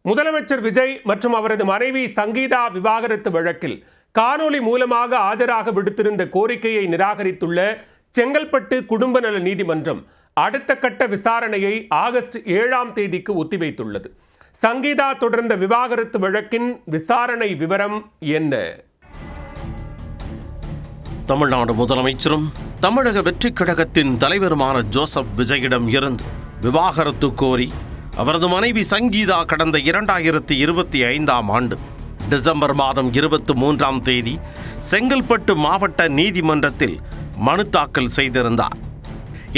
முதலமைச்சர் விஜய் மற்றும் அவரது மனைவி சங்கீதா விவாகரத்து வழக்கில் காணொலி மூலமாக ஆஜராக விடுத்திருந்த கோரிக்கையை நிராகரித்துள்ள செங்கல்பட்டு குடும்ப நல நீதிமன்றம் அடுத்த கட்ட விசாரணையை ஆகஸ்ட் 7ஆம் தேதிக்கு ஒத்திவைத்துள்ளது. சங்கீதா தொடர்ந்த விவாகரத்து வழக்கின் விசாரணை விவரம் என்ன? தமிழ்நாடு முதலமைச்சரும் தமிழக வெற்றிக் கழகத்தின் தலைவருமான ஜோசப் விஜயிடம் இருந்து விவாகரத்து கோரி அவரது மனைவி சங்கீதா கடந்த 2025ஆம் ஆண்டு டிசம்பர் மாதம் 23ஆம் தேதி செங்கல்பட்டு மாவட்ட நீதிமன்றத்தில் மனு தாக்கல் செய்திருந்தார்.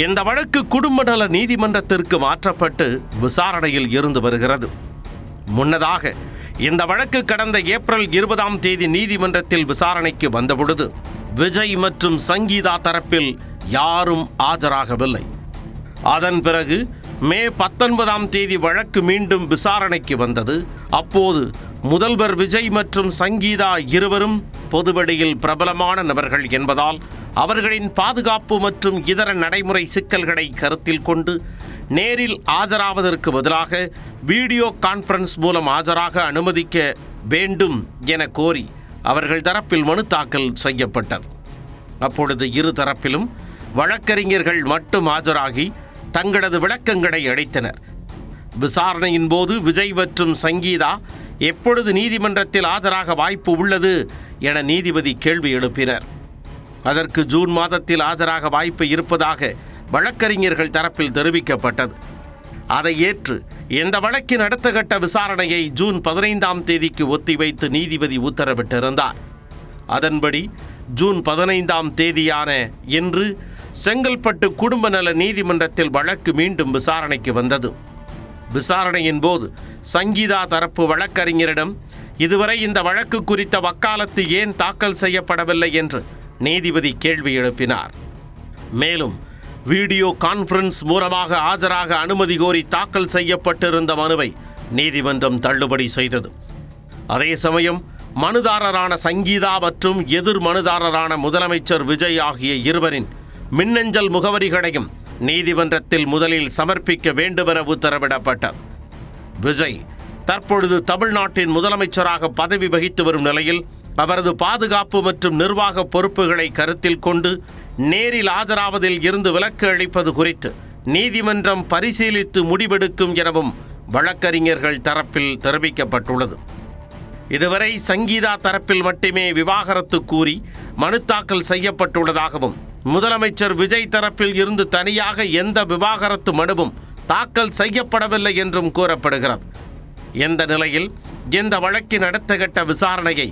இந்த வழக்கு குடும்ப நல நீதிமன்றத்திற்கு மாற்றப்பட்டு விசாரணையில் இருந்து வருகிறது. முன்னதாக இந்த வழக்கு கடந்த ஏப்ரல் 20ஆம் தேதி நீதிமன்றத்தில் விசாரணைக்கு வந்தபொழுது விஜய் மற்றும் சங்கீதா தரப்பில் யாரும் ஆஜராகவில்லை. அதன் பிறகு மே 19ஆம் தேதி வழக்கு மீண்டும் விசாரணைக்கு வந்தது. அப்போது முதல்வர் விஜய் மற்றும் சங்கீதா இருவரும் பொதுவெளியில் பிரபலமான நபர்கள் என்பதால் அவர்களின் பாதுகாப்பு மற்றும் இதர நடைமுறை சிக்கல்களை கருத்தில் கொண்டு நேரில் ஆஜராவதற்கு பதிலாக வீடியோ கான்ஃபரன்ஸ் மூலம் ஆஜராக அனுமதிக்க வேண்டும் என கோரி அவர்கள் தரப்பில் மனு தாக்கல் செய்யப்பட்டது. அப்பொழுது இரு தரப்பிலும் வழக்கறிஞர்கள் மட்டும் ஆஜராகி தங்களது விளக்கங்களை அளித்தனர். விசாரணையின் போது விஜய் மற்றும் சங்கீதா எப்பொழுது நீதிமன்றத்தில் ஆஜராக வாய்ப்பு உள்ளது என நீதிபதி கேள்வி எழுப்பினர். அதற்கு ஜூன் மாதத்தில் ஆஜராக வாய்ப்பு இருப்பதாக வழக்கறிஞர்கள் தரப்பில் தெரிவிக்கப்பட்டது. அதை ஏற்று இந்த வழக்கின் அடுத்த கட்ட விசாரணையை ஜூன் 15ஆம் தேதிக்கு ஒத்திவைத்து நீதிபதி உத்தரவிட்டிருந்தார். அதன்படி ஜூன் 15ஆம் தேதியான இன்று செங்கல்பட்டு குடும்ப நல நீதிமன்றத்தில் வழக்கு மீண்டும் விசாரணைக்கு வந்தது. விசாரணையின் போது சங்கீதா தரப்பு வழக்கறிஞரிடம் இதுவரை இந்த வழக்கு குறித்த வக்காலத்து ஏன் தாக்கல் செய்யப்படவில்லை என்று நீதிபதி கேள்வி எழுப்பினார். மேலும் வீடியோ கான்ஃபரன்ஸ் மூலமாக ஆஜராக அனுமதி கோரி தாக்கல் செய்யப்பட்டிருந்த மனுவை நீதிமன்றம் தள்ளுபடி செய்தது. அதே சமயம் மனுதாரரான சங்கீதா மற்றும் எதிர் மனுதாரரான முதலமைச்சர் விஜய் ஆகிய இருவரின் மின்னஞ்சல் முகவரிகளையும் நீதிமன்றத்தில் முதலில் சமர்ப்பிக்க வேண்டுமென உத்தரவிடப்பட்டது. விஜய் தற்பொழுது தமிழ்நாட்டின் முதலமைச்சராக பதவி வகித்து வரும் நிலையில் அவரது பாதுகாப்பு மற்றும் நிர்வாக பொறுப்புகளை கருத்தில் கொண்டு நேரில் ஆஜராவதில் இருந்து விலக்கு அளிப்பது குறித்து நீதிமன்றம் பரிசீலித்து முடிவெடுக்கும் எனவும் வழக்கறிஞர்கள் தரப்பில் தெரிவிக்கப்பட்டுள்ளது. இதுவரை சங்கீதா தரப்பில் மட்டுமே விவாகரத்து கூறி மனு தாக்கல் செய்யப்பட்டுள்ளதாகவும் முதலமைச்சர் விஜய் தரப்பில் இருந்து தனியாக எந்த விவாகரத்து மனுவும் தாக்கல் செய்யப்படவில்லை என்றும் கூறப்படுகிறது. இந்த நிலையில் இந்த வழக்கின் அடுத்த கட்ட விசாரணையை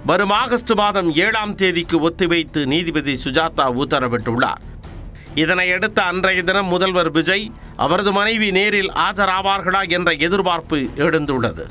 வரும் ஆகஸ்ட் மாதம் 7ஆம் தேதிக்கு ஒத்திவைத்து நீதிபதி சுஜாதா உத்தரவிட்டுள்ளார். இதனையடுத்து அன்றைய தினம் முதல்வர் விஜய் அவரது மனைவி நேரில் ஆஜராவார்களா என்ற எதிர்பார்ப்பு எழுந்துள்ளது.